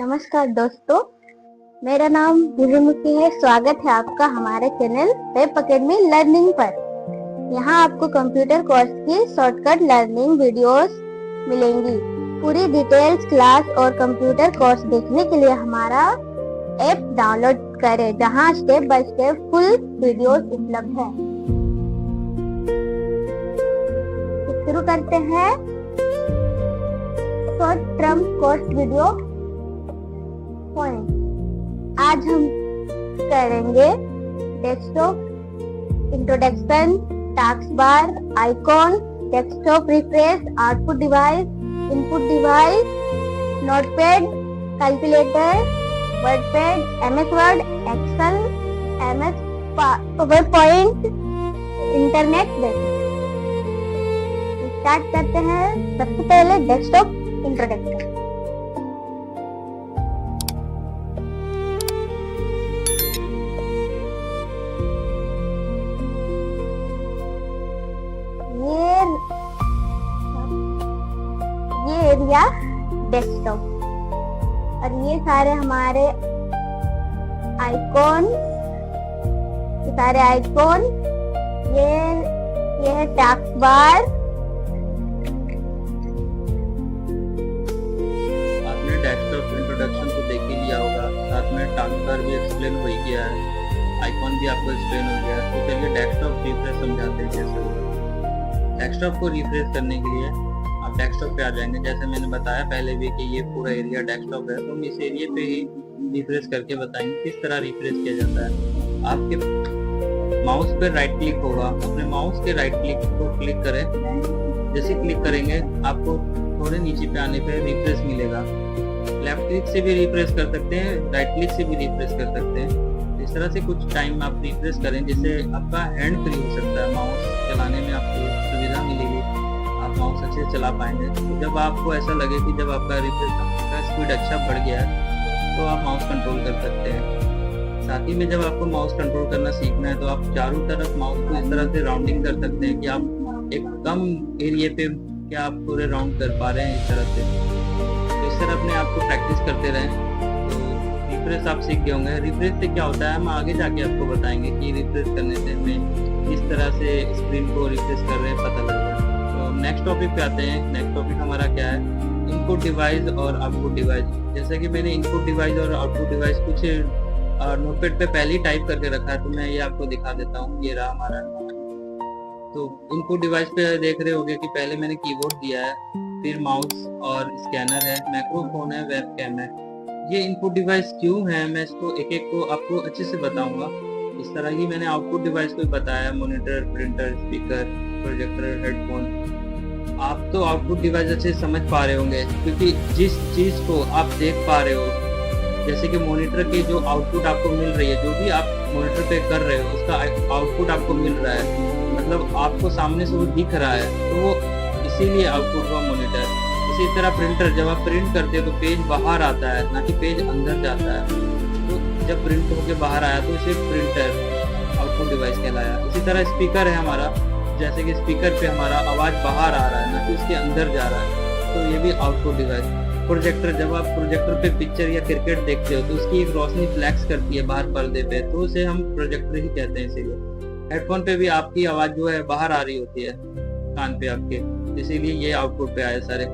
नमस्कार दोस्तों, मेरा नाम गुरुमुखी है। स्वागत है आपका हमारे चैनल वेब अकेडमी लर्निंग पर। यहाँ आपको कंप्यूटर कोर्स की शॉर्टकट लर्निंग वीडियोस मिलेंगी। पूरी डिटेल्स क्लास और कंप्यूटर कोर्स देखने के लिए हमारा ऐप डाउनलोड करें, जहाँ step by step full videos उपलब्ध है। तो शुरू करते हैं short term course video point. आज हम करेंगे desktop introduction, task bar, icon, desktop refresh, output device, input device, notepad, calculator, wordpad, MS word, excel, MS power point, internet basics. Start करते हैं। सबसे पहले डेस्कटॉप इंट्रोडक्शन। ये एरिया डेस्कटॉप और ये सारे हमारे आइकॉन, ये है टास्क बार। आपने डेस्कटॉप इंट्रोडक्शन तो देख ही लिया होगा, साथ में टास्क बार भी एक्सप्लेन हो ही गया है, आइकॉन भी आपको एक्सप्लेन हो गया है। तो चलिए डेस्कटॉप रिफ्रेश समझाते हैं कैसे होगा। डेस्कटॉप को रिफ्रेश करने के लिए आप डेस्कटॉप पे आ जाएंगे। जैसे मैंने बताया पहले भी कि ये पूरा एरिया डेस्कटॉप है, तो हम इस एरिया पे ही रिफ्रेश करके बताएंगे किस तरह रिफ्रेश किया जाता है। आपके माउस पे राइट क्लिक होगा, अपने माउस के राइट क्लिक को क्लिक करें। जैसे क्लिक करेंगे आपको थोड़े नीचे पे आने पे रिफ्रेश मिलेगा। लेफ्ट क्लिक से भी रिफ्रेश कर सकते हैं, राइट क्लिक से भी रिफ्रेश कर सकते हैं। इस तरह से कुछ टाइम आप रिफ्रेश करें जिससे आपका हैंड फ्री हो सकता है, माउस चलाने में आपको सुविधा मिलेगी, आप माउस अच्छे से चला पाएंगे। तो जब आपको ऐसा लगे कि जब आपका रिफ्रेश का स्पीड अच्छा बढ़ गया है तो आप माउस कंट्रोल कर सकते हैं। साथ ही में जब आपको माउस कंट्रोल करना सीखना है तो आप चारों तरफ माउस को इस तरह से राउंडिंग कर सकते हैं कि आप एक कम एरिया पे क्या आप पूरे राउंड कर पा रहे हैं इस तरह से। तो इस तरह अपने आप को प्रैक्टिस करते रहें तो रिफ्रेश आप सीख गए होंगे। रिफ्रेश से क्या होता है हम आगे जाके आपको बताएंगे कि रिफ्रेश करने से हमें किस तरह से स्क्रीन को रिफ्रेश कर रहे हैं पता लग जाए। तो नेक्स्ट टॉपिक पे आते हैं। नेक्स्ट टॉपिक हमारा क्या है, इनपुट डिवाइस और आउटपुट डिवाइस। जैसे कि मैंने इनपुट डिवाइस और आउटपुट डिवाइस कुछ नोटपैड पे पहले ही टाइप करके रखा है, तो मैं ये आपको दिखा देता हूँ। ये रहा हमारा। तो इनपुट डिवाइस पे देख रहे होंगे कि पहले मैंने कीबोर्ड दिया है, फिर माउस और स्कैनर है, माइक्रोफोन है, वेबकैम है। ये इनपुट डिवाइस क्यों है मैं इसको एक एक को आपको अच्छे से बताऊंगा। इस तरह ही मैंने आउटपुट डिवाइस को बताया, monitor, printer, speaker, projector, headphone. आप तो आउटपुट डिवाइस अच्छे से समझ पा रहे होंगे क्योंकि जिस चीज को आप देख पा रहे हो, जैसे कि मॉनिटर की जो आउटपुट आपको मिल रही है, जो भी आप मॉनिटर पे कर रहे हो उसका आउटपुट आपको मिल रहा है, मतलब आपको सामने से वो दिख रहा है, तो वो इसीलिए आउटपुट हुआ मॉनिटर। इसी तरह प्रिंटर, जब आप प्रिंट करते हो तो पेज बाहर आता है, ना कि पेज अंदर जाता है। तो जब प्रिंट होके बाहर आया तो इसे प्रिंटर आउटपुट डिवाइस कहलाया। इसी तरह स्पीकर है हमारा, जैसे कि स्पीकर पे हमारा आवाज बाहर आ रहा है, ना कि उसके अंदर जा रहा है, तो ये भी आउटपुट डिवाइस। प्रोजेक्टर, जब आप प्रोजेक्टर पे पिक्चर या क्रिकेट देखते हो तो उसकी एक रोशनी फ्लैक्स करती है बाहर पर्दे पे, तो उसे हम प्रोजेक्टर ही कहते हैं इसीलिए। हेडफोन पे भी आपकी आवाज जो है बाहर आ रही होती है कान पे आपके, इसीलिए ये आउटपुट पे आए सारे।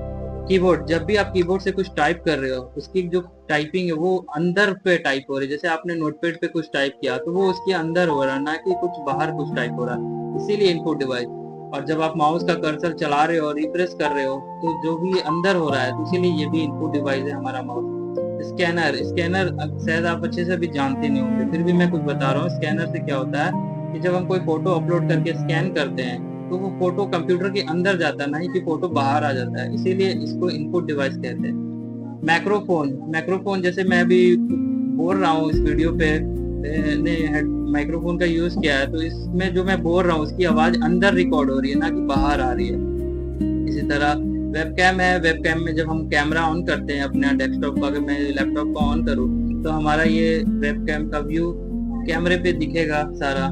कीबोर्ड, जब भी आप कीबोर्ड से कुछ टाइप कर रहे हो उसकी जो टाइपिंग है वो अंदर पे टाइप हो रही है। जैसे आपने नोटपैड पे कुछ टाइप किया तो वो उसके अंदर हो रहा है, ना कि कुछ बाहर कुछ टाइप हो रहा है, इसीलिए इनपुट डिवाइस। और जब आप माउस का कर्सर चला रहे हो और रिफ्रेश कर रहे हो तो जो भी अंदर हो रहा है, तो इसीलिए ये भी इनपुट डिवाइस है हमारा माउस। स्कैनर, स्कैनर शायद आप अच्छे से भी जानते नहीं होंगे, फिर भी मैं कुछ बता रहा हूँ। स्कैनर से क्या होता है कि जब हम कोई फोटो अपलोड करके स्कैन करते हैं तो वो फोटो कंप्यूटर के अंदर जाता है, ना ही कि फोटो बाहर आ जाता है, इसीलिए इसको इनपुट डिवाइस कहते हैं। माइक्रोफोन, माइक्रोफोन जैसे मैं अभी बोल रहा हूँ इस वीडियो पे, ने माइक्रोफोन का यूज किया है, तो इसमें जो मैं बोल रहा हूँ उसकी आवाज अंदर रिकॉर्ड हो रही है, ना कि बाहर आ रही है। इसी तरह वेबकैम है। वेबकैम में जब हम कैमरा ऑन करते हैं अपने डेस्कटॉप का, अगर मैं लैपटॉप को ऑन करूँ तो हमारा ये वेबकैम का व्यू कैमरे पे दिखेगा, सारा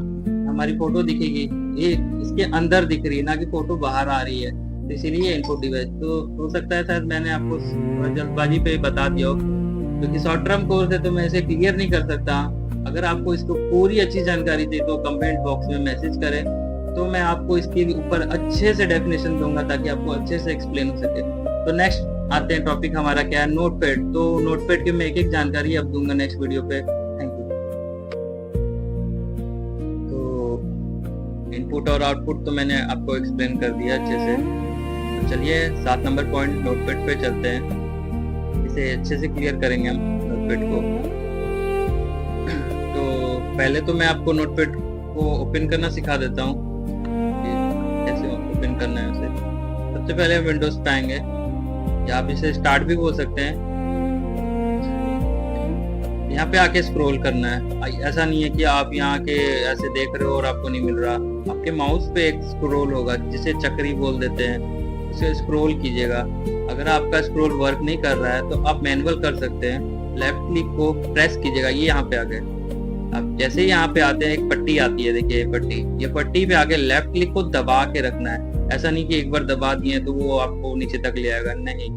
हमारी फोटो दिखेगी, ये इसके अंदर दिख रही है, ना कि फोटो बाहर आ रही है, तो इसीलिए इनपुट डिवाइस। तो हो सकता है शायद मैंने आपको जल्दबाजी पे बता दिया हो, क्योंकि शॉर्ट टर्म कोर्स है तो मैं इसे क्लियर नहीं कर सकता। अगर आपको इसको पूरी अच्छी जानकारी चाहिए तो कमेंट बॉक्स में मैसेज करें, तो मैं आपको इसके ऊपर अच्छे से डेफिनेशन दूंगा ताकि आपको अच्छे से एक्सप्लेन हो सके। तो नेक्स्ट आते हैं, टॉपिक हमारा क्या है, नोटपैड। तो नोटपैड की मैं एक एक जानकारी अब दूंगा नेक्स्ट वीडियो पे। Thank you. तो इनपुट और आउटपुट तो मैंने आपको एक्सप्लेन कर दिया अच्छे से। तो चलिए 7 नंबर पॉइंट नोटपैड पे चलते हैं, इसे अच्छे से क्लियर करेंगे हम नोटपैड को। तो पहले तो मैं आपको नोटपैड को ओपन करना सिखा देता हूँ, कैसे ओपन करना है उसे। सबसे पहले विंडोज पे आएंगे, या आप इसे स्टार्ट भी बोल सकते हैं। यहाँ पे आके स्क्रॉल करना है। ऐसा नहीं है कि आप यहाँ के ऐसे देख रहे हो और आपको नहीं मिल रहा। आपके माउस पे एक स्क्रॉल होगा जिसे चक्री बोल देते हैं, उसे स्क्रॉल कीजिएगा। अगर आपका स्क्रॉल वर्क नहीं कर रहा है तो आप मैनुअल कर सकते हैं। लेफ्ट क्लिक को प्रेस कीजिएगा, ये यहाँ पे आ गए। अब जैसे ही यहाँ पे आते हैं एक पट्टी आती है, देखिए ये पट्टी पे आके लेफ्ट क्लिक को दबा के रखना है। ऐसा नहीं कि एक बार दबा दिए तो वो आपको नीचे तक ले आएगा, नहीं।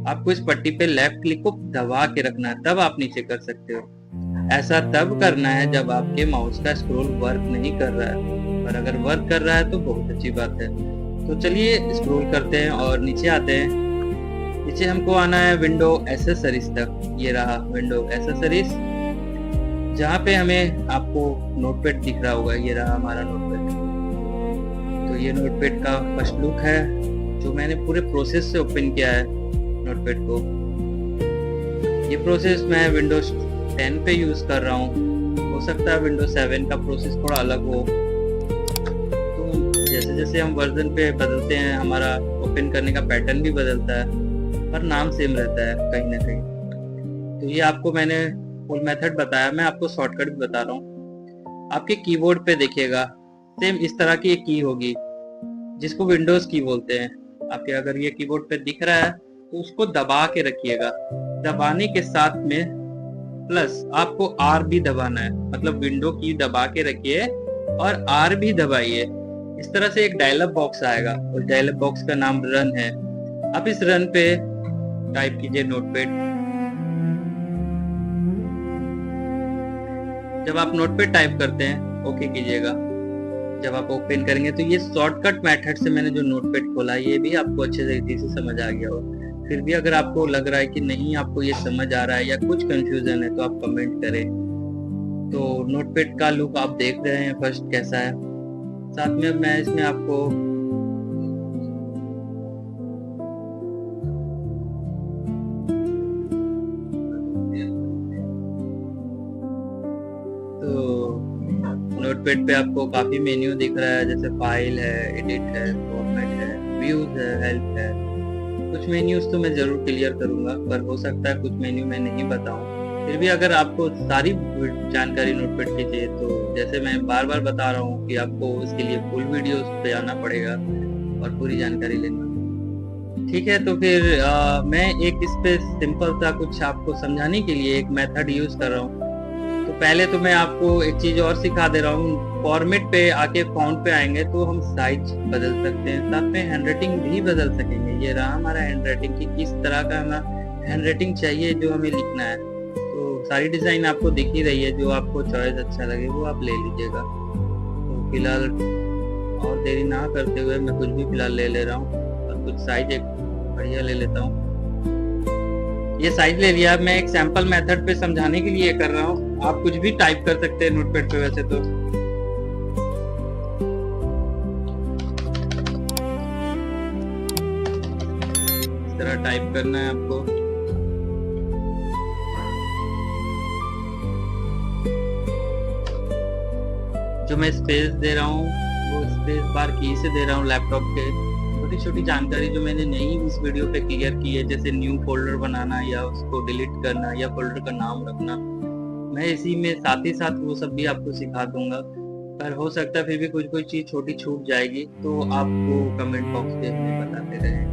आपको इस पट्टी पे लेफ्ट क्लिक को दबा के रखना है, तब आप नीचे कर सकते हो। ऐसा तब करना है जब आपके माउस का स्क्रॉल वर्क नहीं कर रहा है, पर अगर वर्क कर रहा है तो बहुत अच्छी बात है। तो चलिए स्क्रॉल करते हैं और नीचे आते हैं। नीचे हमको आना है विंडो एसेसरीज तक। ये रहा विंडो एसेसरीज, जहाँ पे हमें आपको नोटपैड दिख रहा होगा। ये रहा हमारा नोटपैड। तो ये नोटपैड का फर्स्ट लुक है जो मैंने पूरे प्रोसेस से ओपन किया है नोटपैड को। ये प्रोसेस मैं विंडोज 10 पे यूज कर रहा हूँ, हो सकता है विंडोज 7 का प्रोसेस थोड़ा अलग हो। तो जैसे जैसे हम वर्जन पे बदलते हैं हमारा ओपन करने का पैटर्न भी बदलता है, पर नाम सेम रहता है कहीं ना कहीं। तो ये आपको मैंने फुल मेथड बताया, मैं आपको शॉर्टकट भी बता रहा हूँ। आपके कीबोर्ड पे देखिएगा सेम इस तरह की एक की होगी जिसको विंडोज की बोलते हैं। आपके अगर ये कीबोर्ड पे दिख रहा है तो उसको दबा के रखिएगा। दबाने के साथ में प्लस आपको आर भी दबाना है, मतलब विंडो की दबा के रखिए और आर भी दबाइए। इस तरह से एक डायलॉग बॉक्स आएगा और डायलॉग बॉक्स का नाम रन है। आप इस रन पे टाइप कीजिए नोटपैड। जब आप नोटपैड टाइप करते हैं ओके कीजिएगा। जब आप ओपन करेंगे तो ये शॉर्टकट मेथड से मैंने जो नोटपैड खोला ये भी आपको अच्छे तरीके से समझ आ गया हो। फिर भी अगर आपको लग रहा है कि नहीं आपको ये समझ आ रहा है या कुछ कंफ्यूजन है तो आप कमेंट करें। तो नोटपैड का लुक आप देख रहे हैं फर्स्ट कैसा है। साथ में मैं इसमें आपको नोटपैड पे आपको काफी मेन्यू दिख रहा है, जैसे फाइल है, एडिट है, फॉर्मेट है, व्यूज है, हेल्प है। कुछ मेन्यूज तो मैं जरूर क्लियर करूंगा, पर हो सकता है कुछ मेन्यू मैं नहीं बताऊं। फिर भी अगर आपको सारी जानकारी नोटपैड की चाहिए तो जैसे मैं बार बार बता रहा हूँ कि आपको इसके लिए फुल वीडियोस पे आना पड़ेगा और पूरी जानकारी लेना। ठीक है, तो फिर मैं एक इस पे सिंपल सा कुछ आपको समझाने के लिए एक मेथड यूज कर रहा हूँ। तो पहले तो मैं आपको एक चीज और सिखा दे रहा हूँ। फॉर्मेट पे आके फॉन्ट पे आएंगे तो हम साइज बदल सकते हैं, साथ में हैंडराइटिंग भी बदल सकेंगे। ये रहा हमारा हैंडराइटिंग की किस तरह का हमें हैंडराइटिंग चाहिए जो हमें लिखना है। तो सारी डिजाइन आपको दिख ही रही है, जो आपको चॉइस अच्छा लगे वो आप ले लीजिएगा। तो फिलहाल और देरी ना करते हुए मैं कुछ भी फिलहाल ले रहा हूँ और कुछ साइज एक बढ़िया ले लेता हूँ। ये साइज ले लिया। मैं एक सैंपल मेथड पे समझाने के लिए कर रहा हूँ, आप कुछ भी टाइप कर सकते हैं नोटपैड पे वैसे तो। इस तरह टाइप करना है आपको। जो मैं स्पेस दे रहा हूँ वो स्पेस बार की से दे रहा हूँ लैपटॉप के। छोटी छोटी जानकारी जो मैंने नहीं इस वीडियो पे क्लियर की है, जैसे न्यू फोल्डर बनाना या उसको डिलीट करना या फोल्डर का नाम रखना, मैं इसी में साथ ही साथ वो सब भी आपको सिखा दूंगा। पर हो सकता है फिर भी कुछ चीज छोटी छूट जाएगी तो आपको कमेंट बॉक्स पे हमें बताते रहें।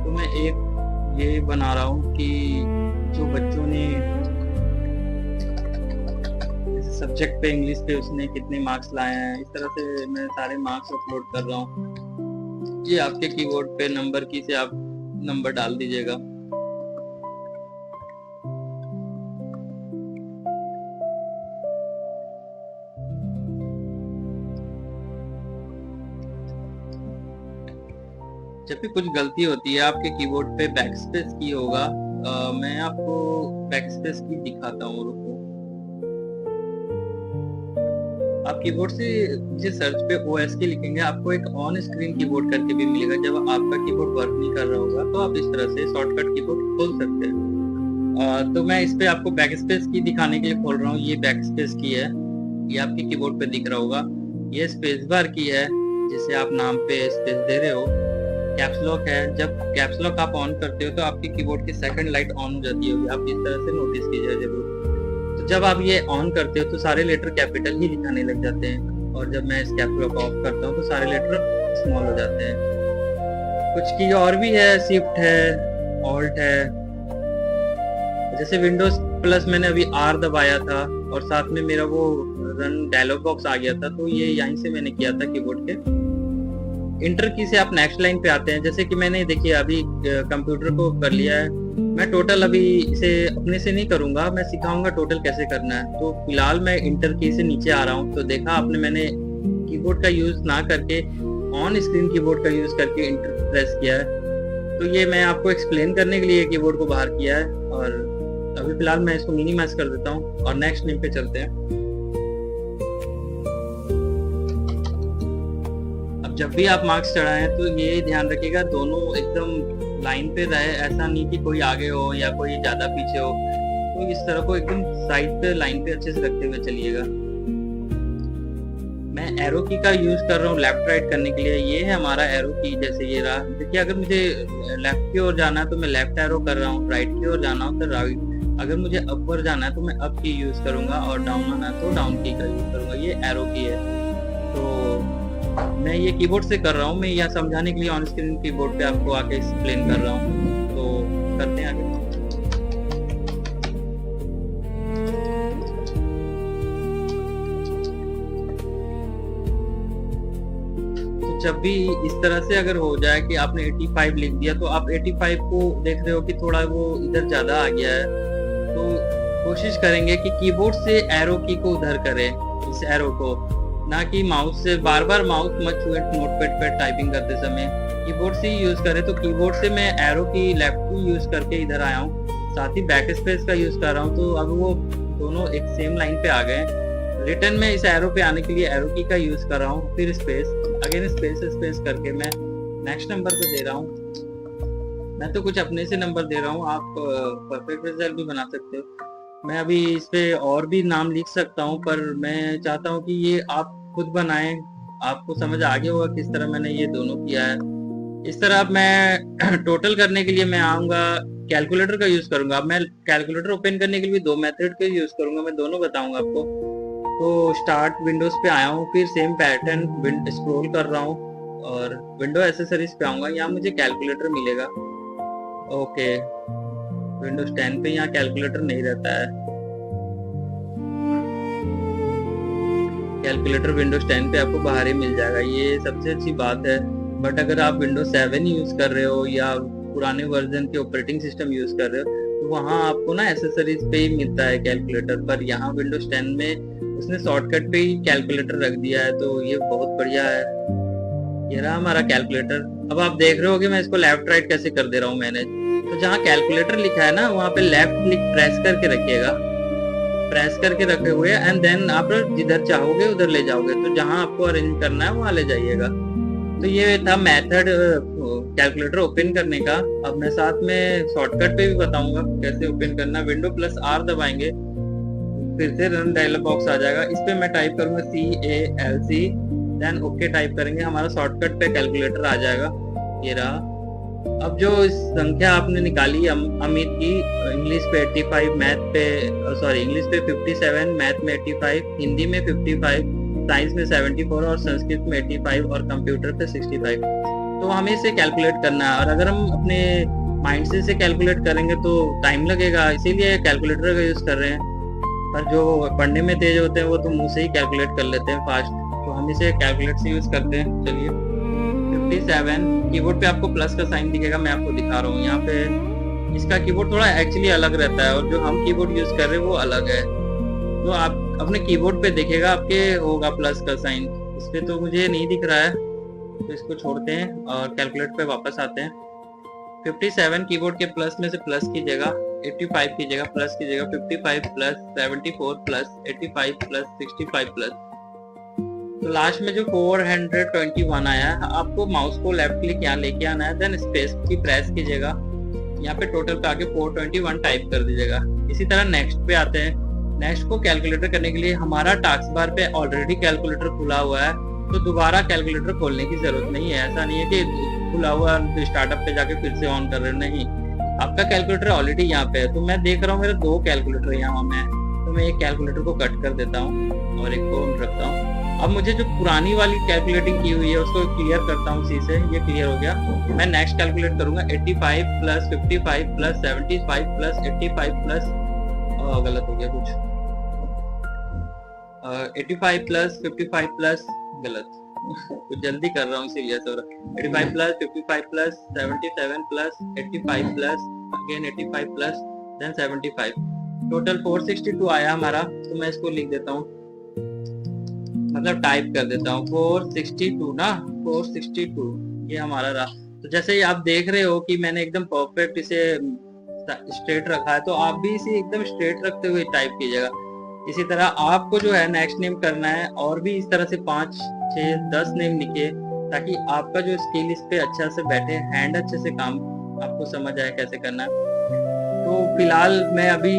तो मैं एक ये बना रहा हूँ कि जो बच्चों ने सब्जेक्ट पे इंग्लिश पे उसने कितने मार्क्स लाए हैं, इस तरह से मैं सारे मार्क्स अपलोड कर रहा हूँ। ये आपके कीबोर्ड पे नंबर की से आप नंबर डाल दीजिएगा। जब भी कुछ गलती होती है आपके कीबोर्ड पे बैकस्पेस की होगा, मैं आपको बैकस्पेस की दिखाता हूँ। रुको, आप कीबोर्ड से जो सर्च पे OS के लिखेंगे, आपको एक ऑन स्क्रीन कीबोर्ड करके भी मिलेगा। जब आपका कीबोर्ड वर्क नहीं कर रहा होगा तो आप इस तरह से शॉर्टकट कीबोर्ड खोल सकते हैं। तो मैं इस पे आपको बैकस्पेस की दिखाने के लिए खोल रहा हूँ। ये बैकस्पेस की है, ये आपके कीबोर्ड पे दिख रहा होगा। ये स्पेस बार की है, जिसे आप नाम पे स्पेस दे रहे हो। कैप्स लॉक है, जब कैप्स लॉक आप ऑन करते हो तो आपकी कीबोर्ड की सेकंड लाइट ऑन हो जाती होगी। आप इस तरह से नोटिस कीजिए जरूर। तो जब आप ये ऑन करते हो तो सारे लेटर कैपिटल ही दिखाने लग जाते हैं, और जब मैं इस कैप्स लॉक ऑफ करता हूँ तो सारे लेटर स्मॉल हो जाते हैं। कुछ की और भी है, शिफ्ट है, ऑल्ट है। जैसे विंडोज प्लस मैंने अभी R दबाया था और साथ में मेरा वो रन डायलॉग बॉक्स आ गया था, तो ये यहीं से मैंने किया था कीबोर्ड के। इंटर की से आप नेक्स्ट लाइन पे आते हैं। जैसे कि मैंने देखिए अभी कंप्यूटर को कर लिया है। मैं टोटल अभी इसे अपने से नहीं करूंगा, मैं सिखाऊंगा टोटल कैसे करना है। तो फिलहाल मैं इंटर की से नीचे आ रहा हूँ। तो देखा आपने, मैंने कीबोर्ड का यूज ना करके ऑन स्क्रीन कीबोर्ड का यूज करके इंटर प्रेस किया है। तो ये मैं आपको एक्सप्लेन करने के लिए कीबोर्ड को बाहर किया है। और अभी फिलहाल मैं इसको मिनिमाइज कर देता हूँ और नेक्स्ट नेम पे चलते हैं। जब भी आप मार्क्स चढ़ाएं तो ये ध्यान रखिएगा दोनों एकदम लाइन पे रहे। ऐसा नहीं कि कोई आगे हो या कोई ज्यादा पीछे हो, तो इस तरह को एकदम साइड पे लाइन पे अच्छे से रखते हुए चलिएगा। मैं एरो की का यूज कर रहा हूँ लेफ्ट राइट करने के लिए। ये है हमारा एरो की, जैसे ये रहा। देखिए अगर मुझे लेफ्ट की ओर जाना है तो मैं लेफ्ट एरो कर रहा हूँ, राइट की ओर जाना हो तो राइट। अगर मुझे अपवर जाना है तो मैं अप की यूज करूंगा, और डाउन आना है तो डाउन की का यूज करूंगा। ये एरो की है। तो मैं ये कीबोर्ड से कर रहा हूँ। मैं यह समझाने के लिए ऑन स्क्रीन कीबोर्ड पे आपको आके एक्सप्लेन कर रहा हूँ। तो करते हैं आगे। तो जब भी इस तरह से अगर हो जाए कि आपने 85 लिख दिया, तो आप 85 को देख रहे हो कि थोड़ा वो इधर ज्यादा आ गया है, तो कोशिश करेंगे कि कीबोर्ड से एरो की को उधर करें, इस एरो को, ना कि माउस से। बार बार माउस मत छुए नोटपैड पे टाइपिंग करते समय, कीबोर्ड से ही यूज करें। तो कीबोर्ड से मैं एरो की लेफ्ट की यूज करके इधर आया हूँ, साथ ही बैक स्पेस का यूज कर रहा हूँ। तो अब वो दोनों एक सेम लाइन पे आ गए। रिटर्न में इस एरो पे आने के लिए एरो की का यूज कर रहा हूँ, फिर स्पेस, अगेन स्पेस स्पेस करके मैं नेक्स्ट नंबर पे दे रहा हूँ। मैं तो कुछ अपने से नंबर दे रहा हूँ, आप परफेक्ट रिजल्ट भी बना सकते हो। मैं अभी इस पे और भी नाम लिख सकता हूँ, पर मैं चाहता हूँ कि ये आप खुद बनाएं। आपको समझ आ गया होगा किस तरह मैंने ये दोनों किया है। इस तरह अब मैं टोटल करने के लिए मैं आऊंगा, कैलकुलेटर का यूज करूंगा। अब मैं कैलकुलेटर ओपन करने के लिए दो मेथड का यूज करूंगा, मैं दोनों बताऊंगा आपको। तो स्टार्ट विंडोज पे आया हूँ, फिर सेम पैटर्न स्क्रॉल कर रहा हूँ और विंडो एसेसरीज पे आऊंगा। यहाँ मुझे कैलकुलेटर मिलेगा। ओके, विंडोज 10 पे यहाँ कैलकुलेटर नहीं रहता है। कैलकुलेटर विंडोज 10 पे आपको बाहर ही मिल जाएगा, ये सबसे अच्छी बात है। बट अगर आप विंडोज 7 यूज कर रहे हो या पुराने वर्जन के ऑपरेटिंग सिस्टम यूज कर रहे हो, तो वहाँ आपको ना एसेसरीज पे ही मिलता है कैलकुलेटर। पर यहाँ विंडोज 10 में उसने शॉर्टकट पे ही कैलकुलेटर रख दिया है, तो ये बहुत बढ़िया है। ये रहा हमारा कैलकुलेटर। अब आप देख रहे हो कि मैं इसको लेफ्ट राइट कैसे कर दे रहा हूँ मैनेज। तो जहाँ कैलकुलेटर लिखा है ना, वहाँ पे लेफ्ट क्लिक प्रेस करके रखिएगा, प्रेस करके रखे हुए, एंड देन आप जिधर चाहोगे उधर ले जाओगे। तो जहाँ आपको अरेंज करना है वहाँ ले जाइएगा। तो ये था मेथड कैलकुलेटर ओपन करने का। अब मैं साथ में शॉर्टकट पे भी बताऊंगा कैसे ओपन करना। विंडो प्लस R दबाएंगे, फिर से रन डायलॉग बॉक्स आ जाएगा। इस पे मैं टाइप करूंगा CALC, देन ओके टाइप करेंगे, हमारा शॉर्टकट पे कैलकुलेटर आ जाएगा। ये रहा। अब जो संख्या आपने निकाली अमित की, इंग्लिश पे 85, मैथ पे इंग्लिश पे 57, मैथ में 85, हिंदी में 55, साइंस में 74 और संस्कृत में 85 और कंप्यूटर पे 65। तो हमें इसे कैलकुलेट करना है, और अगर हम अपने माइंड से कैलकुलेट करेंगे तो टाइम लगेगा, इसीलिए कैलकुलेटर का यूज कर रहे हैं। पर जो पढ़ने में तेज होते हैं वो तो मुंह से ही कैलकुलेट कर लेते हैं फास्ट, तो हम इसे कैलकुलेट से यूज करते हैं। चलिए 57 कीबोर्ड पे आपको प्लस का साइन दिखेगा, मैं आपको दिखा रहा हूँ। यहाँ पे इसका कीबोर्ड थोड़ा एक्चुअली अलग रहता है और जो हम कीबोर्ड यूज कर रहे हैं वो अलग है। तो आप अपने कीबोर्ड पे देखिएगा आपके होगा प्लस का साइन, इस पे तो मुझे नहीं दिख रहा है, तो इसको छोड़ते हैं और कैलकुलेट पे वापस आते हैं। 57 कीबोर्ड के प्लस में से प्लस कीजिएगा, 85 कीजिएगा, प्लस कीजिएगा, 55 प्लस 74 प्लस 85 प्लस 65 प्लस, तो लास्ट में जो 421 आया है, आपको माउस को लेफ्ट क्लिक यहाँ लेके आना है, देन स्पेस की प्रेस कीजिएगा, यहाँ पे टोटल पे आके 421 टाइप कर दीजिएगा। इसी तरह नेक्स्ट पे आते हैं। नेक्स्ट को कैलकुलेटर करने के लिए हमारा टास्क बार पे ऑलरेडी कैलकुलेटर खुला हुआ है, तो दोबारा कैलकुलेटर खोलने की जरूरत नहीं है। ऐसा नहीं है कि खुला हुआ स्टार्टअप पे जाके फिर से ऑन कर रहे, नहीं, आपका कैलकुलेटर ऑलरेडी यहाँ पे है। तो मैं देख रहा हूँ मेरे 2 कैलकुलेटर यहाँ में, तो मैं एक कैलकुलेटर को कट कर देता हूँ और एक को ऑन रखता हूँ। अब मुझे जो पुरानी वाली कैलकुलेटिंग की हुई है उसको क्लियर करता हूँ इसी से, ये क्लियर हो गया। मैं नेक्स्ट कैलकुलेट करूंगा 85 प्लस 55 प्लस 75 प्लस 85 प्लस, गलत हो गया कुछ, 85 प्लस 55 प्लस, गलत कुछ जल्दी कर रहा हूँ इसीलिए sir. 85 plus 55 plus 77 plus 85 plus again 85 plus then 75, total 462 आया हमारा। तो मैं इसको लिख देता हूँ, मतलब टाइप कर देता हूँ 462 ना, 462 ये हमारा रहा। तो जैसे ही आप देख रहे हो कि मैंने एकदम परफेक्ट इसे स्ट्रेट रखा है, तो आप भी इसे एकदम स्ट्रेट रखते हुए टाइप कीजिएगा। इसी तरह आपको जो है नेक्स्ट नेम करना है और भी इस तरह से 5, 6, 10 नेम लिखे, ताकि आपका जो स्किल इस पे अच्छा से बैठे, हैंड अच्छे से काम आपको समझ आए कैसे करना है। तो फिलहाल मैं अभी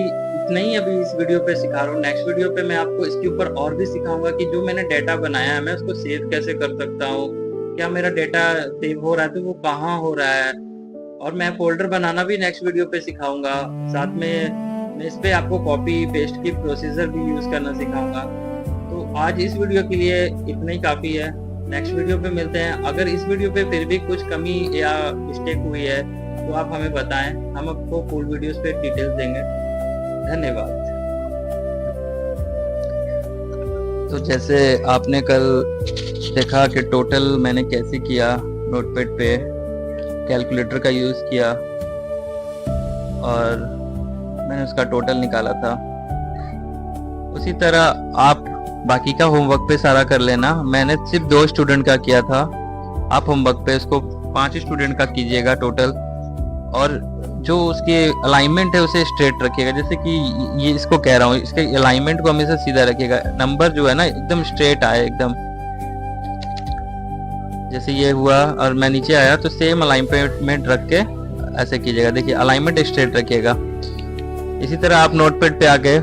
नहीं, अभी इस वीडियो पे सिखा रहा हूँ। नेक्स्ट वीडियो पे मैं आपको इसके ऊपर और भी सिखाऊंगा कि जो मैंने डेटा बनाया है मैं उसको सेव कैसे कर सकता हूँ, क्या मेरा डेटा सेव हो रहा है तो वो कहाँ हो रहा है, और मैं फोल्डर बनाना भी नेक्स्ट वीडियो पे सिखाऊंगा। साथ में मैं इस पे आपको कॉपी पेस्ट की प्रोसीजर भी यूज करना सिखाऊंगा। तो आज इस वीडियो के लिए इतना ही काफी है, नेक्स्ट वीडियो पे मिलते हैं। अगर इस वीडियो पे फिर भी कुछ कमी या मिस्टेक हुई है तो आप हमें बताएं, हम आपको फुल वीडियोस पे डिटेल्स देंगे। धन्यवाद। तो जैसे आपने कल देखा कि टोटल मैंने कैसे किया, नोटपैड पे कैलकुलेटर का यूज किया और मैंने उसका टोटल निकाला था। उसी तरह आप बाकी का होमवर्क पे सारा कर लेना। मैंने सिर्फ 2 स्टूडेंट का किया था, आप होमवर्क पे इसको 5 स्टूडेंट का कीजिएगा टोटल, और जो उसकी अलाइनमेंट है उसे स्ट्रेट रखिएगा। जैसे कि ये इसको कह रहा हूँ, इसके अलाइनमेंट को हमेशा सीधा रखिएगा, नंबर जो है ना एकदम स्ट्रेट आए एकदम। जैसे ये हुआ और मैं नीचे आया तो सेम अलाइनमेंट रख के ऐसे कीजिएगा। देखिए अलाइनमेंट स्ट्रेट रखिएगा। इसी तरह आप नोटपैड पे आके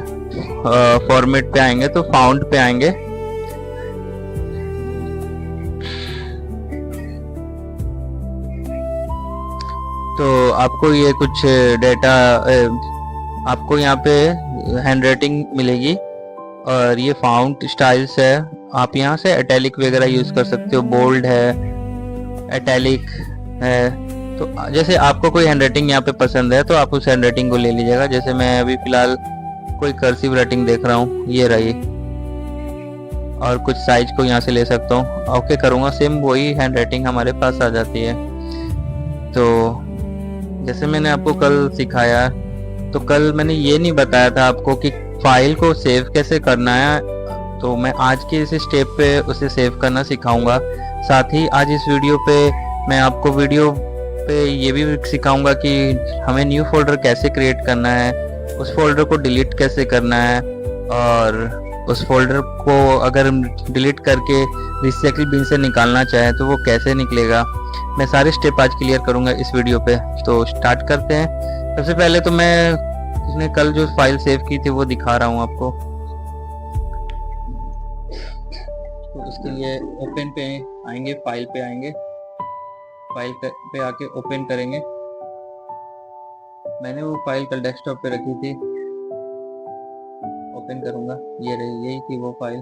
फॉर्मेट पे आएंगे तो फाउंड पे आएंगे, तो आपको ये कुछ डेटा आपको यहाँ पे हैंडराइटिंग मिलेगी और ये फाउंट स्टाइल्स है। आप यहाँ से इटैलिक वगैरह यूज कर सकते हो, बोल्ड है, इटैलिक है। तो जैसे आपको कोई हैंडराइटिंग यहाँ पे पसंद है तो आप उस हैंडराइटिंग को ले लीजिएगा। जैसे मैं अभी फिलहाल कोई कर्सिव राइटिंग देख रहा हूँ, ये रही, और कुछ साइज को यहाँ से ले सकता हूँ। ओके करूँगा, सेम वही हैंडराइटिंग हमारे पास आ जाती है। तो जैसे मैंने आपको कल सिखाया, तो कल मैंने ये नहीं बताया था आपको कि फाइल को सेव कैसे करना है, तो मैं आज के इस स्टेप पे उसे सेव करना सिखाऊंगा। साथ ही आज इस वीडियो पे मैं आपको वीडियो पे ये भी सिखाऊंगा कि हमें न्यू फोल्डर कैसे क्रिएट करना है, उस फोल्डर को डिलीट कैसे करना है, और उस फोल्डर को अगर डिलीट करके रिसाइकिल बिन से निकालना चाहे तो वो कैसे निकलेगा। मैं सारे स्टेप आज क्लियर करूंगा इस वीडियो पे। तो स्टार्ट करते हैं। सबसे पहले तो मैं कल जो फाइल सेव की थी वो दिखा रहा हूँ आपको। तो उसके लिए ओपन पे आएंगे, फाइल पे आएंगे, फाइल पे आके ओपन करेंगे। मैंने वो फाइल कल डेस्कटॉप पे रखी थी, ओपन करूंगा, ये रही, यही थी वो फाइल।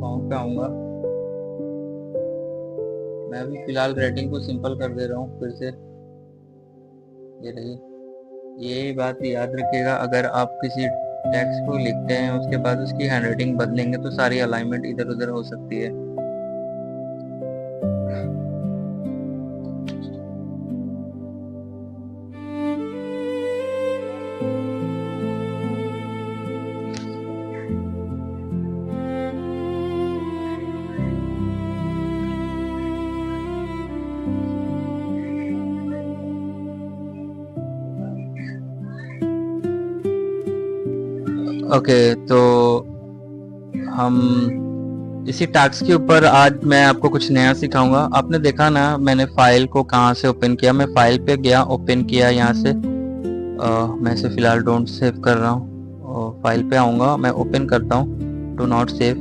फाउंड पे आऊंगा, मैं अभी फिलहाल राइटिंग को सिंपल कर दे रहा हूँ फिर से, ये रही। ये बात याद रखिएगा, अगर आप किसी टेक्स्ट को लिखते हैं, उसके बाद उसकी हैंडराइटिंग बदलेंगे तो सारी अलाइनमेंट इधर उधर हो सकती है। ओके, तो हम इसी टास्क के ऊपर आज मैं आपको कुछ नया सिखाऊंगा। आपने देखा ना मैंने फाइल को कहाँ से ओपन किया। मैं फाइल पे गया, ओपन किया यहाँ से। मैं इसे फिलहाल डोंट सेव कर रहा हूँ। फाइल पे आऊँगा, मैं ओपन करता हूँ, डू नॉट सेव।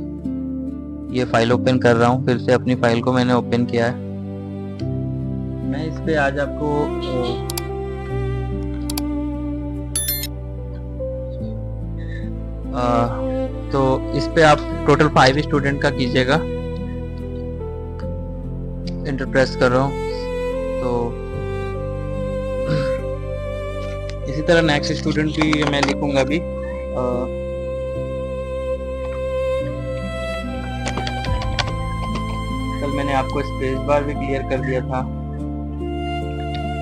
ये फाइल ओपन कर रहा हूँ, फिर से अपनी फाइल को मैंने ओपन किया है। मैं इस पे आज आपको तो इस पे आप टोटल 5 स्टूडेंट का कीजिएगा। इंटर प्रेस कर रहा हूँ, तो इसी तरह नेक्स्ट स्टूडेंट भी मैं लिखूंगा अभी। कल मैंने आपको स्पेस बार भी क्लियर कर दिया था,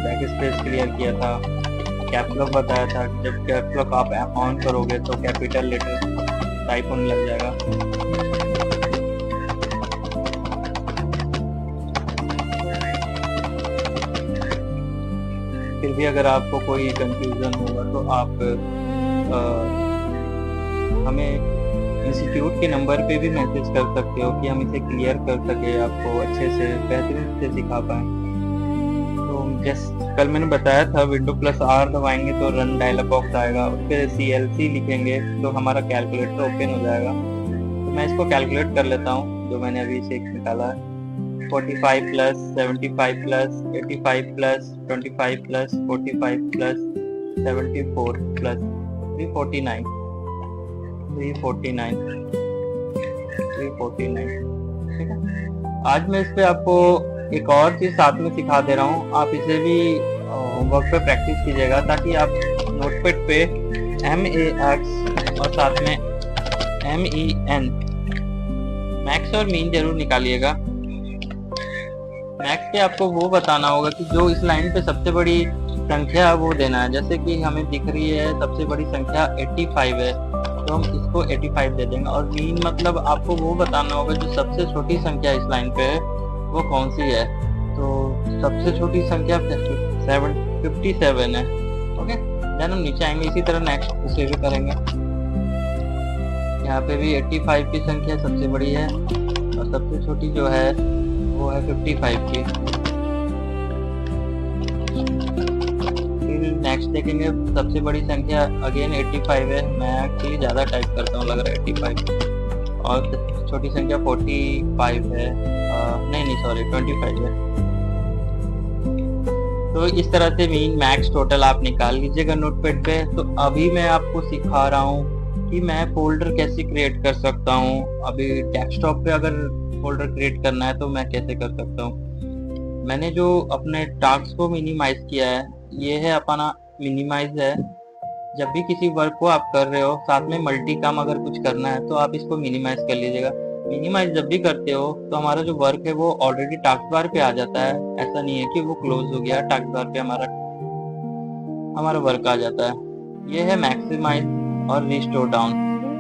बैक स्पेस क्लियर किया था, कैप लॉक बताया था। जब कैप लॉक आप ऑन करोगे तो कैपिटल लेटर टाइप होने लग जाएगा। फिर भी अगर आपको कोई कंफ्यूजन होगा तो आप हमें इंस्टीट्यूट के नंबर पे भी मैसेज कर सकते हो कि हम इसे क्लियर कर सके, आपको अच्छे से बेहतरीन से सिखा पाए। तो जस्ट कल मैंने बताया था विंडो प्लस आर दबाएंगे तो रन डायलॉग बॉक्स आएगा, उस पर CLC लिखेंगे तो हमारा कैलकुलेटर ओपन हो जाएगा। तो मैं इसको कैलकुलेट कर लेता हूँ जो मैंने अभी से निकाला है। 45 plus 75 plus 85 plus 25 plus 45 plus 74 plus 349 ठीक है। आज मैं इस पे आपको एक और चीज साथ में सिखा दे रहा हूँ, आप इसे भी होमवर्क पे प्रैक्टिस कीजिएगा ताकि आप नोटपैड पे MAX और साथ में MEN मैक्स और मीन जरूर निकालिएगा। मैक्स पे आपको वो बताना होगा कि जो इस लाइन पे सबसे बड़ी संख्या वो देना है। जैसे कि हमें दिख रही है सबसे बड़ी संख्या 85 है, तो हम इसको 85 दे देंगे। और मीन मतलब आपको वो बताना होगा जो सबसे छोटी संख्या इस लाइन पे है वो कौन सी है। तो सबसे छोटी संख्या 57 है। ओके, देन हम नीचे आएंगे, इसी तरह नेक्स्ट उसे भी करेंगे। यहाँ पे भी 85 की संख्या सबसे बड़ी है और सबसे छोटी जो है वो है 55 की। फिर नेक्स्ट देखेंगे, सबसे बड़ी संख्या अगेन 85 है। मैं एक्चुअली ज़्यादा टाइप करता हूँ, लग रहा है 85। और छोटी संख्या 45 है, नहीं सॉरी 25 है। तो इस तरह से मीन मैक्स टोटल आप निकाल लीजिएगा नोटपैड पे। तो अभी मैं आपको सिखा रहा हूँ कि मैं फोल्डर कैसे क्रिएट कर सकता हूँ। अभी डेस्कटॉप पे अगर फोल्डर क्रिएट करना है तो मैं कैसे कर सकता हूँ। मैंने जो अपने टास्क को मिनिमाइज किया है, ये है अपना मिनिमाइज है। जब भी किसी वर्क को आप कर रहे हो, साथ में मल्टी काम अगर कुछ करना है तो आप इसको मिनिमाइज कर लीजिएगा। मिनिमाइज जब भी करते हो तो हमारा जो वर्क है वो ऑलरेडी टास्क बार पे आ जाता है। ऐसा नहीं है कि वो क्लोज हो गया, टास्क बार पे हमारा वर्क आ जाता है। ये है मैक्सिमाइज और रिस्टोर डाउन।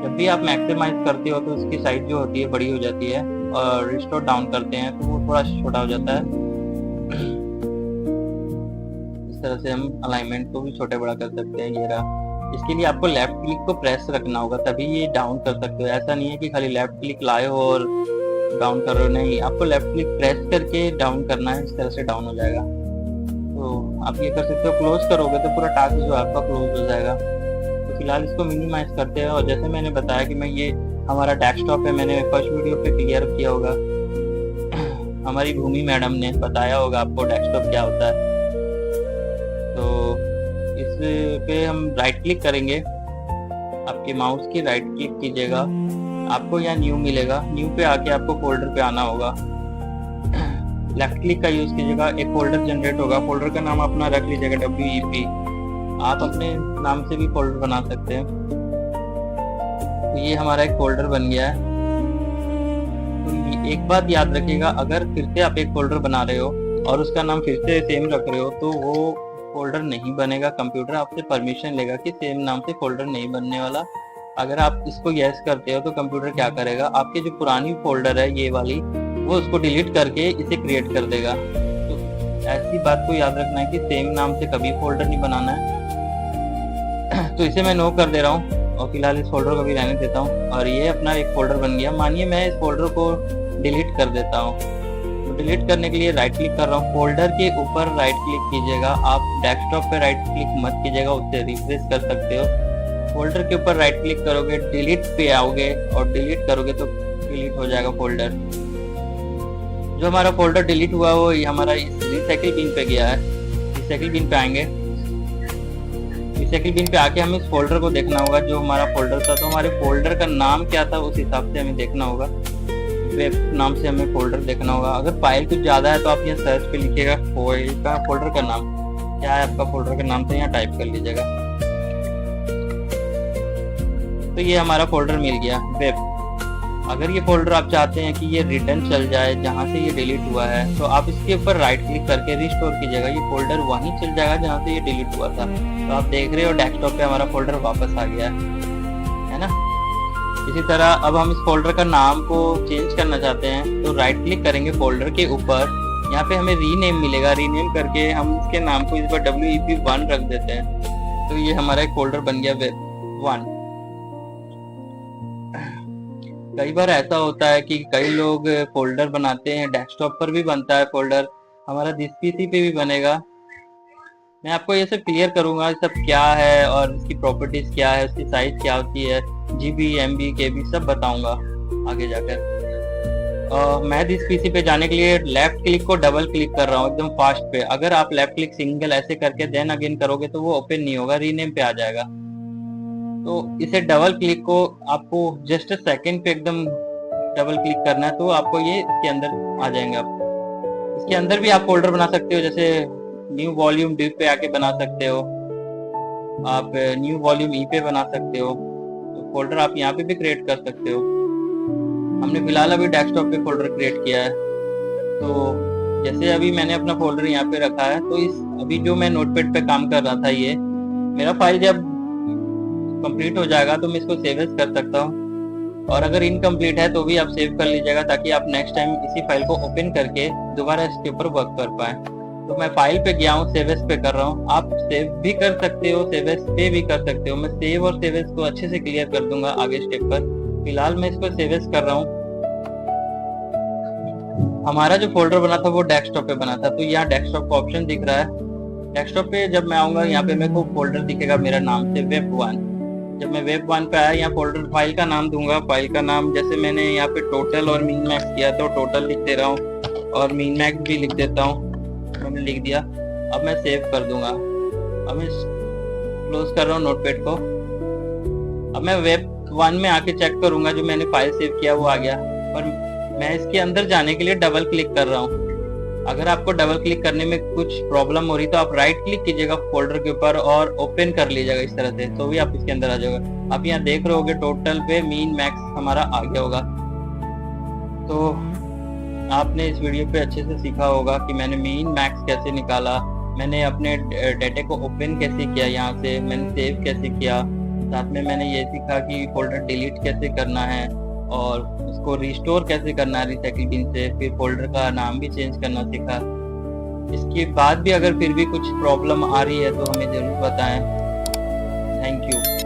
जब भी आप मैक्सिमाइज करते हो तो उसकी साइज जो होती है बड़ी हो जाती है, और रिस्टोर डाउन करते हैं तो वो थोड़ा छोटा हो जाता है। इस तरह से हम अलाइनमेंट को भी छोटे बड़ा कर सकते हैं। ये रहा। इसके लिए आपको लेफ्ट क्लिक को प्रेस रखना होगा, तभी ये डाउन कर सकते हो। ऐसा नहीं है कि खाली लेफ्ट क्लिक लाए हो और डाउन कर रहे हो, नहीं, आपको लेफ्ट क्लिक प्रेस करके डाउन करना है। इस तरह से डाउन हो जाएगा। तो आप ये कर सकते हो। क्लोज करोगे तो पूरा टास्क जो है आपका क्लोज हो जाएगा। तो फिलहाल इसको मिनिमाइज करते हैं। और जैसे मैंने बताया कि मैं ये हमारा डेस्कटॉप है, मैंने फर्स्ट वीडियो पे क्लियर किया होगा। हमारी भूमि मैडम ने बताया होगा आपको डेस्कटॉप क्या होता है। तो इस पे हम राइट क्लिक करेंगे, आपके माउस की राइट क्लिक कीजिएगा, आपको यहाँ न्यू मिलेगा। न्यू पे आके आपको फोल्डर पे आना होगा। लेफ्ट क्लिक का यूज कीजिएगा, एक फोल्डर जनरेट होगा। फोल्डर का नाम अपना रख लीजिएगा WEP। आप अपने नाम से भी फोल्डर बना सकते हैं। तो ये हमारा एक फोल्डर बन गया है। तो एक बात याद रखिएगा, अगर फिर से आप एक फोल्डर बना रहे हो और उसका नाम फिर से सेम रख रहे हो तो वो फोल्डर नहीं बनेगा। कंप्यूटर आपसे परमिशन लेगा कि सेम नाम से फोल्डर नहीं बनने वाला। अगर आप इसको यस करते हो तो कंप्यूटर क्या करेगा, आपकी जो पुरानी फोल्डर है ये वाली, वो उसको डिलीट करके इसे क्रिएट कर देगा। तो ऐसी बात को याद रखना है कि सेम नाम से कभी फोल्डर नहीं बनाना है। तो इसे मैं नो कर दे रहा हूँ और फिलहाल इस फोल्डर को भी रहने देता हूँ। और ये अपना एक फोल्डर बन गया। मानिए मैं इस फोल्डर को डिलीट कर देता हूँ। तो डिलीट करने के लिए राइट क्लिक कर रहा हूँ, फोल्डर के ऊपर राइट क्लिक कीजिएगा। आप डेस्कटॉप पे राइट क्लिक मत कीजिएगा, उससे रिफ्रेश कर सकते हो। फोल्डर के ऊपर राइट क्लिक करोगे, डिलीट पे आओगे और डिलीट करोगे तो डिलीट हो जाएगा फोल्डर। जो हमारा फोल्डर डिलीट हुआ वो हमारा इस रिसाइकिल बिन पे गया है। रिसाइकिल बिन पे आएंगे, रिसाइकिल बिन पे आके हमें इस फोल्डर को देखना होगा जो हमारा फोल्डर था। तो हमारे फोल्डर का नाम क्या था उस हिसाब से हमें देखना होगा। वेब नाम से हमें फोल्डर देखना होगा। अगर फाइल कुछ ज्यादा है तो आप यहाँ सर्च पे लिखिएगा फाइल का फोल्डर का नाम क्या है, आपका फोल्डर का नाम तो यहाँ टाइप कर लीजिएगा। तो ये हमारा फोल्डर मिल गया वेब। अगर ये फोल्डर आप चाहते हैं कि ये रिटर्न चल जाए जहाँ से ये डिलीट हुआ है तो आप इसके ऊपर राइट क्लिक करके रिस्टोर कीजिएगा। ये फोल्डर वहीं चल जाएगा जहाँ से ये डिलीट हुआ था। तो आप देख रहे हो डेस्कटॉप पे हमारा फोल्डर वापस आ गया है ना। इसी तरह अब हम इस फोल्डर का नाम को चेंज करना चाहते हैं तो राइट क्लिक करेंगे फोल्डर के ऊपर, यहाँ पे हमें रीनेम मिलेगा। रीनेम करके हम इसके नाम को इस बार WEP1 रख देते हैं। तो ये हमारा एक फोल्डर बन गया वेब1। कई बार ऐसा होता है कि कई लोग फोल्डर बनाते हैं, डेस्कटॉप पर भी बनता है फोल्डर, हमारा जिस पीसी पे भी बनेगा। मैं आपको ये सब क्लियर करूंगा सब क्या है और इसकी प्रॉपर्टीज क्या है, उसकी साइज क्या होती है, GB, MB, KB सब बताऊंगा आगे जाकर। मैं जिस पीसी पे जाने के लिए लेफ्ट क्लिक को डबल क्लिक कर रहा हूँ एकदम फास्ट पे। अगर आप लेफ्ट क्लिक सिंगल ऐसे करके देन अगेन करोगे तो वो ओपन नहीं होगा, रीनेम पे आ जाएगा। तो इसे डबल क्लिक को आपको जस्ट सेकंड पे एकदम डबल क्लिक करना है तो आपको ये इसके अंदर आ जाएंगे। आप इसके अंदर भी आप फोल्डर बना सकते हो, जैसे न्यू वॉल्यूम डी पे आके बना सकते हो, आप न्यू वॉल्यूम ई पे बना सकते हो। तो फोल्डर आप यहाँ पे भी क्रिएट कर सकते हो। हमने फिलहाल अभी डेस्कटॉप पे फोल्डर क्रिएट किया है। तो जैसे अभी मैंने अपना फोल्डर यहाँ पे रखा है तो इस अभी जो मैं नोटपैड पे काम कर रहा था, ये मेरा फाइल जब कंप्लीट हो जाएगा तो मैं इसको सेव एज कर सकता हूँ। और अगर इनकम्प्लीट है तो भी आप सेव कर लीजिएगा ताकि आप नेक्स्ट टाइम इसी फाइल को ओपन करके दोबारा इसके ऊपर वर्क कर पाए। तो मैं फाइल पे गया हूँ, सेव एज पे कर रहा हूँ। आप सेव भी कर सकते हो, सेव एज पे भी कर सकते हो। मैं सेव और सेव एज को अच्छे से क्लियर कर दूंगा आगे स्टेप पर। फिलहाल मैं इसको सेव एज कर रहा हूँ। हमारा जो फोल्डर बना था वो डेस्कटॉप पे बना था, तो यहाँ डेस्कटॉप का ऑप्शन दिख रहा है। डेस्कटॉप पे जब मैं आऊंगा यहाँ पे मेरे को फोल्डर दिखेगा मेरा नाम से वेब1। जब मैं वेब1 पे आया यहाँ फोल्डर फाइल का नाम दूंगा। फाइल का नाम जैसे मैंने यहाँ पे टोटल और मीन मैक्स किया तो टोटल लिख दे रहा हूँ और मीन मैक्स भी लिख देता हूँ। मैंने लिख दिया। अब मैं सेव कर दूंगा। अब मैं क्लोज कर रहा हूँ नोटपैड को। अब मैं वेब1 में आके चेक करूंगा जो मैंने फाइल सेव किया वो आ गया, पर मैं इसके अंदर जाने के लिए डबल क्लिक कर रहा हूँ। अगर आपको डबल क्लिक करने में कुछ प्रॉब्लम हो रही तो आप राइट क्लिक कीजिएगा फोल्डर के ऊपर और ओपन कर लीजिएगा इस तरह से, तो भी आप इसके अंदर आ जाएगा। आप यहाँ देख रहे होगे टोटल पे मीन मैक्स हमारा आ गया होगा। तो आपने इस वीडियो पे अच्छे से सीखा होगा कि मैंने मीन मैक्स कैसे निकाला, मैंने अपने डेटा को ओपन कैसे किया, यहाँ से मैंने सेव कैसे किया, साथ में मैंने ये सीखा कि फोल्डर डिलीट कैसे करना है और उसको रिस्टोर कैसे करना है रिसाइकिल बिन से, फिर फोल्डर का नाम भी चेंज करना सीखा। इसके बाद भी अगर फिर भी कुछ प्रॉब्लम आ रही है तो हमें जरूर बताएं। Thank you.